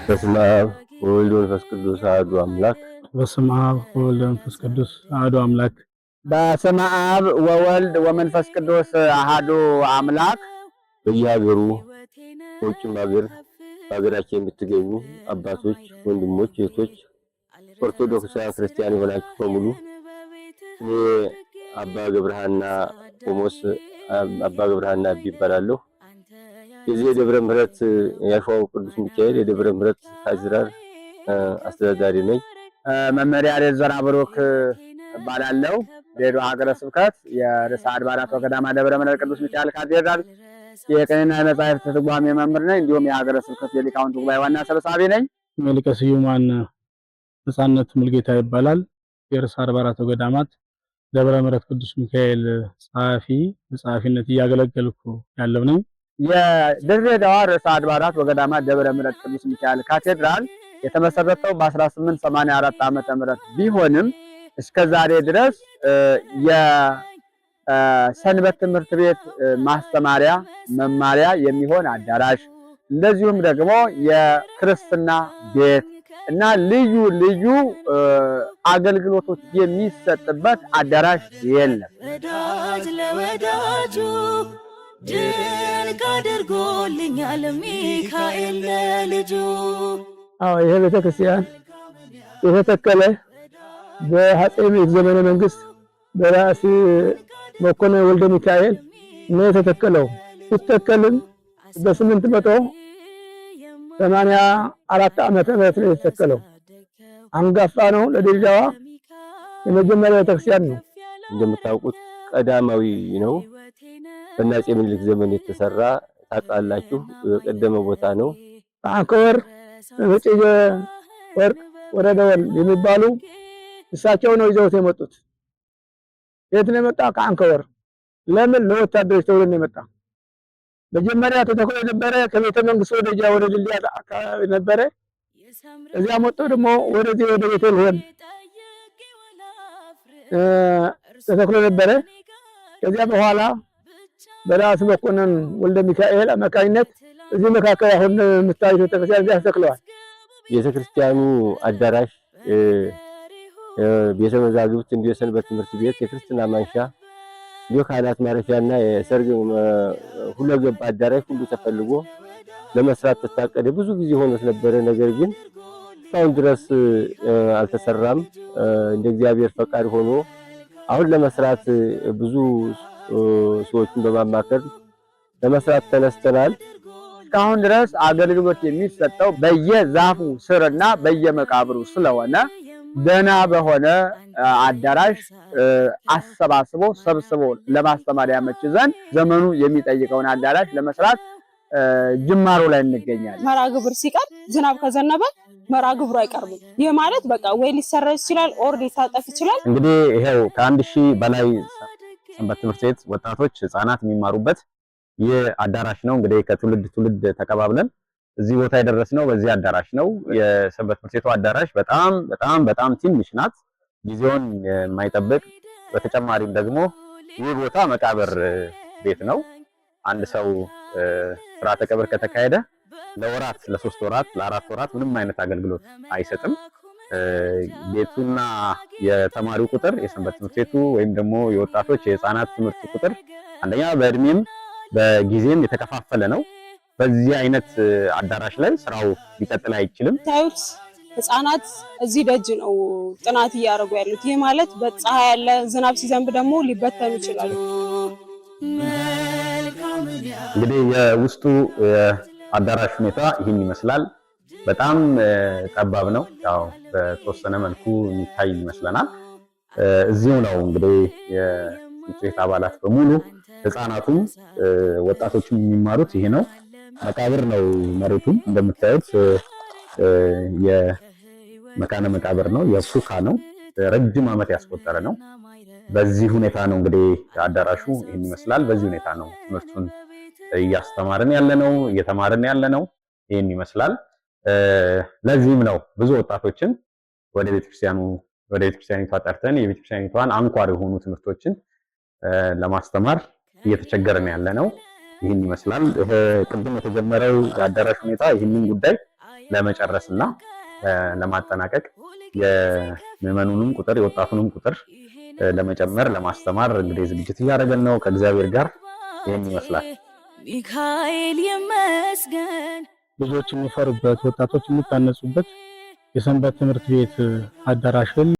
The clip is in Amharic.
በስመ አብ ወወልድ ወመንፈስ ቅዱስ አሐዱ አምላክ። በስመ አብ ወወልድ ወመንፈስ ቅዱስ አሐዱ አምላክ። በስመ አብ ወወልድ ወመንፈስ ቅዱስ አሐዱ አምላክ። በየሀገሩ በውጭም ሀገር በሀገራችን የምትገኙ አባቶች፣ ወንድሞች፣ እህቶች ኦርቶዶክሳውያን ክርስቲያን የሆናችሁ በሙሉ እኔ አባ ገብረሃና ቆሞስ አባ ገብረሃና ይባላለሁ። የዚህ የደብረ ምሕረት ያሸዋው ቅዱስ ሚካኤል የደብረ ምሕረት ካዝራር አስተዳዳሪ ነኝ። መመሪያ ዘራ ብሩክ እባላለሁ። ሌሎ ሀገረ ስብከት የርዕሰ አድባራት ወገዳማት ደብረ ምሕረት ቅዱስ ሚካኤል ካቴድራል የቅኔና የመጻሕፍት ትርጓሜ መምህር ነኝ። እንዲሁም የሀገረ ስብከት የሊቃውንት ጉባኤ ዋና ሰብሳቢ ነኝ። ሊቀ ስዩማን ነጻነት ሙልጌታ ይባላል። የርዕሰ አድባራት ወገዳማት ደብረ ምሕረት ቅዱስ ሚካኤል ጸሐፊነት እያገለገልኩ ያለው ነኝ። የድሬዳዋ ርዕሰ አድባራት ወገዳማት ደብረ ምሕረት ቅዱስ ሚካኤል ካቴድራል የተመሰረተው በ1884 ዓመተ ምህረት ቢሆንም እስከ ዛሬ ድረስ የሰንበት ትምህርት ቤት ማስተማሪያ መማሪያ የሚሆን አዳራሽ እንደዚሁም ደግሞ የክርስትና ቤት እና ልዩ ልዩ አገልግሎቶች የሚሰጥበት አዳራሽ የለም። ወዳጅ ለወዳጁ ድንቅ አድርጎልኛል ሚካኤል ለልጁ። ይሄ ቤተክርስቲያን የተተከለ በአፄ ምኒልክ ዘመነ መንግስት በራስ መኮንን ወልደ ሚካኤል ነው የተተከለው። ሲተከልም በ884 ዓመተ ምህረት ነው የተተከለው። አንጋፋ ነው። ለድሬዳዋ የመጀመሪያ ቤተክርስቲያን ነው። እንደምታውቁት ቀዳማዊ ነው። በአፄ ምኒልክ ዘመን የተሰራ ታውቃላችሁ። የቀደመ ቦታ ነው። አንከወር ወጪ ወርቅ ወረደወል የሚባሉ እሳቸው ነው ይዘውት የመጡት። የት ነው የመጣ? ከአንከወር። ለምን? ለወታደሮች ተብሎ ነው የመጣ። መጀመሪያ ተተክሎ ነበረ ከቤተ መንግስት ወደዚያ ወደ ድልድይ አካባቢ ነበረ። እዚያ መጥቶ ደግሞ ወደዚህ ወደ ቤተልሔም ተተክሎ ነበረ። ከዚያ በኋላ በራስ መኮንን ወልደ ሚካኤል አማካኝነት እዚህ መካከል አሁን የምታዩት ቤተክርስቲያን እዚያ ተተክለዋል። ቤተክርስቲያኑ አዳራሽ፣ ቤተ መዛግብት፣ እንዲሁ የሰንበት ትምህርት ቤት፣ የክርስትና ማንሻ፣ እንዲሁ ካህናት ማረፊያና የሰርግ ሁለገብ አዳራሽ ሁሉ ተፈልጎ ለመስራት ተታቀደ። ብዙ ጊዜ ሆኖት ነበረ። ነገር ግን እስካሁን ድረስ አልተሰራም። እንደ እግዚአብሔር ፈቃድ ሆኖ አሁን ለመስራት ብዙ ሰዎችን በማማከር ለመስራት ተነስተናል። እስካሁን ድረስ አገልግሎት የሚሰጠው በየዛፉ ስርና በየመቃብሩ ስለሆነ ደህና በሆነ አዳራሽ አሰባስቦ ሰብስቦ ለማስተማር ያመች ዘንድ ዘመኑ የሚጠይቀውን አዳራሽ ለመስራት ጅማሮ ላይ እንገኛለን። መርሃ ግብር ሲቀር ዝናብ ከዘነበ መርሃ ግብሩ አይቀርብም። ይህ ማለት በቃ ወይ ሊሰረዝ ይችላል ኦር ሊታጠፍ ይችላል። እንግዲህ ይሄው ከ1000 በላይ ሰንበት ትምህርት ቤት ወጣቶች፣ ህፃናት የሚማሩበት ይህ አዳራሽ ነው። እንግዲህ ከትውልድ ትውልድ ተቀባብለን እዚህ ቦታ የደረስነው በዚህ አዳራሽ ነው። የሰንበት ትምህርት ቤቱ አዳራሽ በጣም በጣም በጣም ትንሽ ናት፣ ጊዜውን የማይጠብቅ በተጨማሪም ደግሞ ይህ ቦታ መቃብር ቤት ነው። አንድ ሰው ስርዓተ ቀብር ከተካሄደ ለወራት፣ ለ3 ወራት፣ ለ4 ወራት ምንም አይነት አገልግሎት አይሰጥም። ቤቱና የተማሪው ቁጥር የሰንበት ትምህርት ቤቱ ወይም ደግሞ የወጣቶች የህፃናት ትምህርት ቁጥር አንደኛ በእድሜም በጊዜም የተከፋፈለ ነው። በዚህ አይነት አዳራሽ ላይ ስራው ሊቀጥል አይችልም። ታዩት ህፃናት እዚህ ደጅ ነው ጥናት እያደረጉ ያሉት። ይህ ማለት በፀሐይ ያለ ዝናብ ሲዘንብ ደግሞ ሊበተኑ ይችላሉ። እንግዲህ የውስጡ አዳራሽ ሁኔታ ይህን ይመስላል። በጣም ጠባብ ነው። ያው በተወሰነ መልኩ የሚታይ ይመስለናል። እዚሁ ነው እንግዲህ የትምህርት ቤት አባላት በሙሉ ህፃናቱም ወጣቶችም የሚማሩት ይሄ ነው። መቃብር ነው መሬቱ እንደምታዩት የመካነ መቃብር ነው፣ የፉካ ነው። ረጅም ዓመት ያስቆጠረ ነው። በዚህ ሁኔታ ነው እንግዲህ አዳራሹ ይሄን ይመስላል። በዚህ ሁኔታ ነው ትምህርቱን እያስተማርን ያለነው እየተማርን ያለነው ይሄን ይመስላል። ለዚህም ነው ብዙ ወጣቶችን ወደ ቤተክርስቲያኒቷ ጠርተን የቤተክርስቲያኒቷን አንኳር የሆኑ ትምህርቶችን ለማስተማር እየተቸገርን ያለነው። ይህን ይመስላል። ቅድም የተጀመረው የአዳራሽ ሁኔታ ይህንን ጉዳይ ለመጨረስና ለማጠናቀቅ የምዕመኑንም ቁጥር የወጣቱንም ቁጥር ለመጨመር ለማስተማር እንግዲህ ዝግጅት እያደረገን ነው ከእግዚአብሔር ጋር። ይህን ይመስላል። ሚካኤል ይመስገን። ልጆች የሚፈሩበት፣ ወጣቶች የሚታነጹበት የሰንበት ትምህርት ቤት አዳራሽን